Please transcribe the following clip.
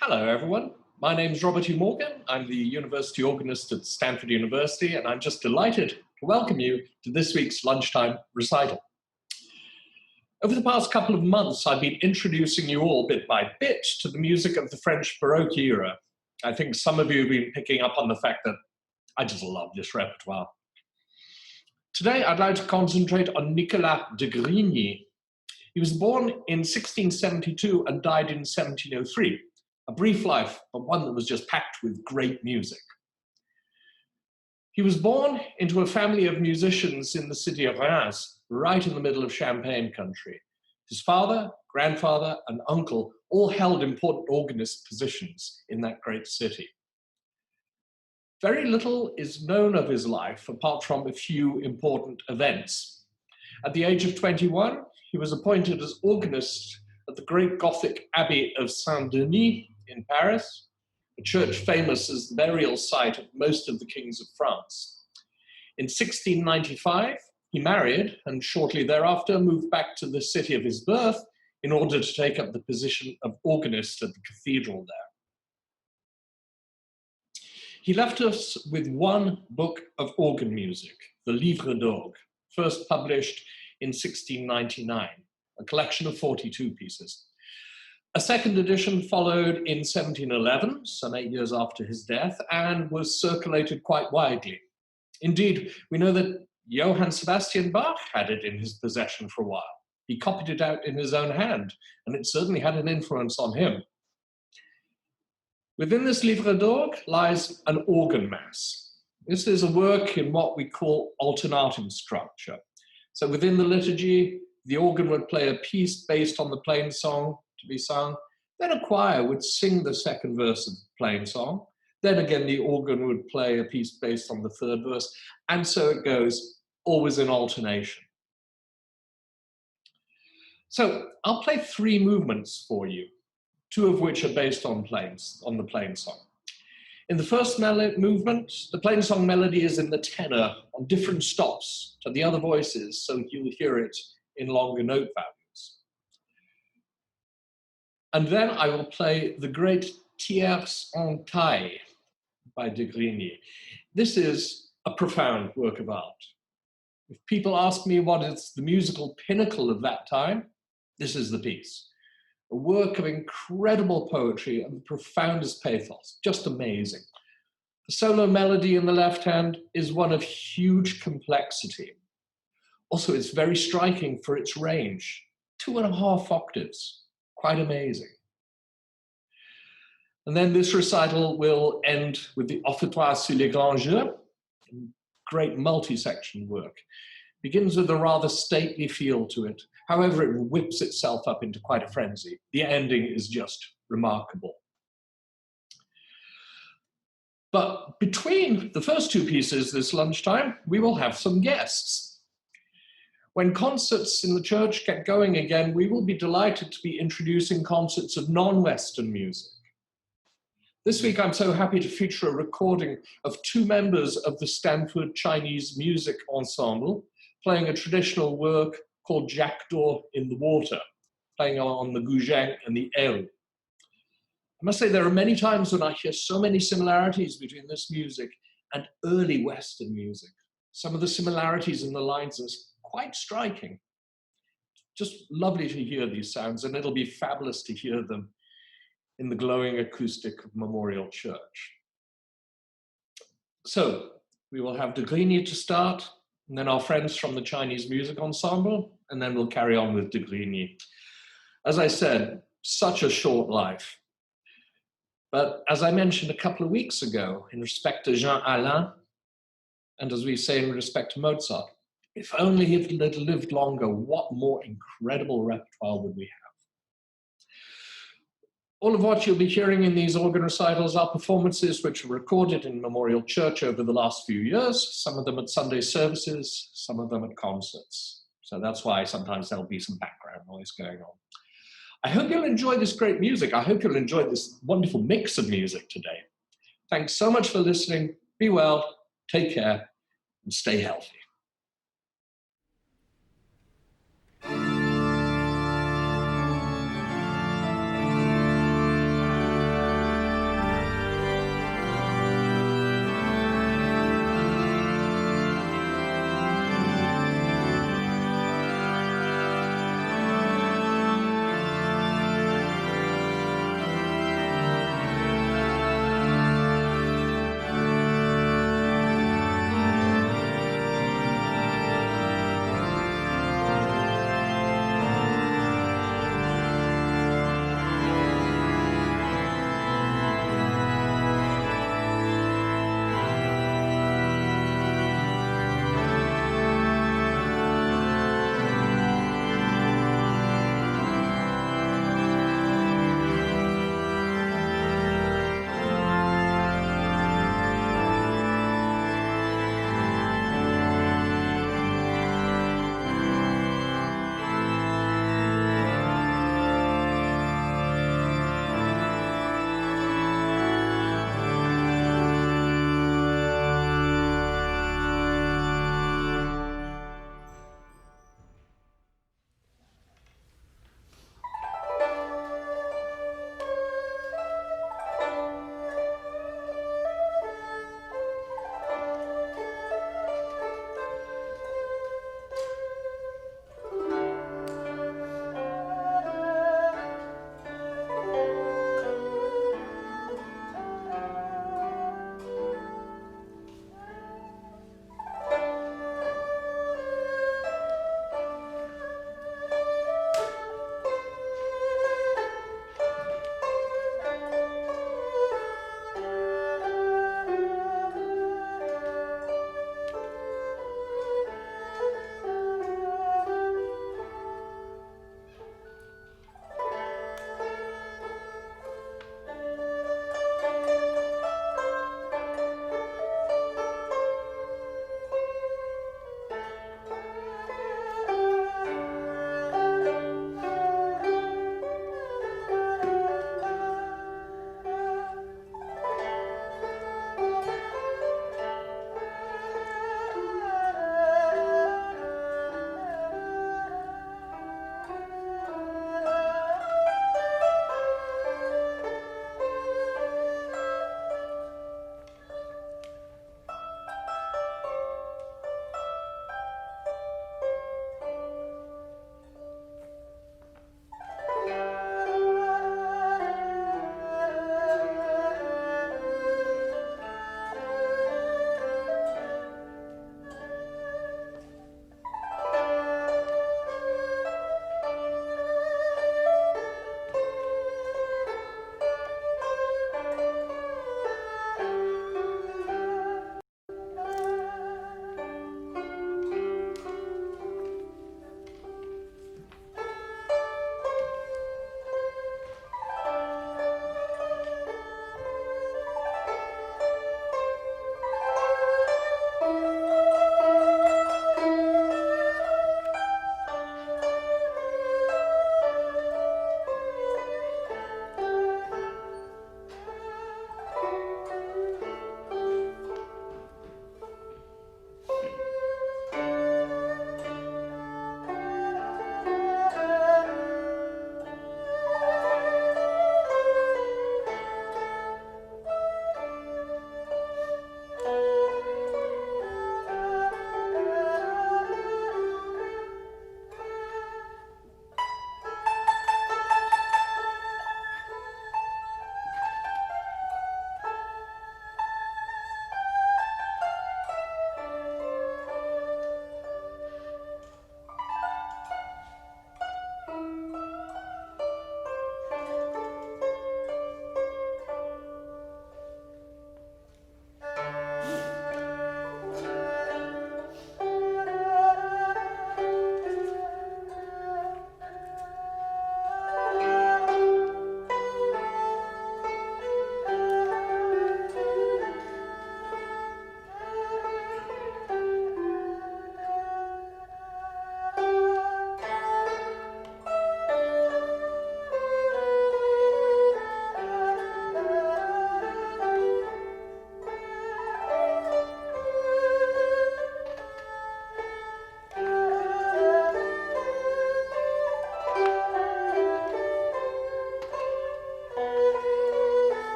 Hello, everyone. My name is Robert Hugh Morgan. I'm the University Organist at Stanford University, and I'm just delighted to welcome you to this week's Lunchtime recital. Over the past couple of months, I've been introducing you all bit by bit to the music of the French Baroque era. I think some of you have been picking up on the fact that I just love this repertoire. Today, I'd like to concentrate on Nicolas de Grigny. He was born in 1672 and died in 1703. A brief life, but one that was just packed with great music. He was born into a family of musicians in the city of Reims, right in the middle of Champagne country. His father, grandfather, and uncle all held important organist positions in that great city. Very little is known of his life, apart from a few important events. At the age of 21, he was appointed as organist at the great Gothic Abbey of Saint-Denis in Paris, a church famous as the burial site of most of the kings of France. In 1695, he married and shortly thereafter moved back to the city of his birth in order to take up the position of organist at the cathedral there. He left us with one book of organ music, the Livre d'Orgue, first published in 1699, a collection of 42 pieces. A second edition followed in 1711, some 8 years after his death, and was circulated quite widely. Indeed, we know that Johann Sebastian Bach had it in his possession for a while. He copied it out in his own hand, and it certainly had an influence on him. Within this Livre d'Orgue lies an organ mass. This is a work in what we call alternatum structure. So within the liturgy, the organ would play a piece based on the plain song to be sung, then a choir would sing the second verse of the plain song, then again the organ would play a piece based on the third verse, and so it goes, always in alternation. So I'll play three movements for you, two of which are based on the plain song. In the first movement, the plain song melody is in the tenor on different stops to the other voices, so you'll hear it in longer note values. And then I will play the great Tierce en Taille by de Grigny. This is a profound work of art. If people ask me what is the musical pinnacle of that time, this is the piece. A work of incredible poetry and the profoundest pathos, just amazing. The solo melody in the left hand is one of huge complexity. Also, it's very striking for its range, 2.5 octaves. Quite amazing. And then this recital will end with the Offertoire sur les grands jeux, great multi-section work. Begins with a rather stately feel to it. However, it whips itself up into quite a frenzy. The ending is just remarkable. But between the first two pieces this lunchtime, we will have some guests. When concerts in the church get going again, we will be delighted to be introducing concerts of non-Western music. This week, I'm so happy to feature a recording of two members of the Stanford Chinese Music Ensemble playing a traditional work called Jackdaw in the Water, playing on the guzheng and the Taille. I must say there are many times when I hear so many similarities between this music and early Western music. Some of the similarities in the lines are quite striking. Just lovely to hear these sounds, and it'll be fabulous to hear them in the glowing acoustic of Memorial Church. So we will have de Grigny to start, and then our friends from the Chinese Music Ensemble, and then we'll carry on with de Grigny. As I said, such a short life. But as I mentioned a couple of weeks ago, in respect to Jean Alain, and as we say in respect to Mozart, if only he had lived longer, what more incredible repertoire would we have? All of what you'll be hearing in these organ recitals are performances which were recorded in Memorial Church over the last few years, some of them at Sunday services, some of them at concerts. So that's why sometimes there'll be some background noise going on. I hope you'll enjoy this great music. I hope you'll enjoy this wonderful mix of music today. Thanks so much for listening. Be well, take care, and stay healthy.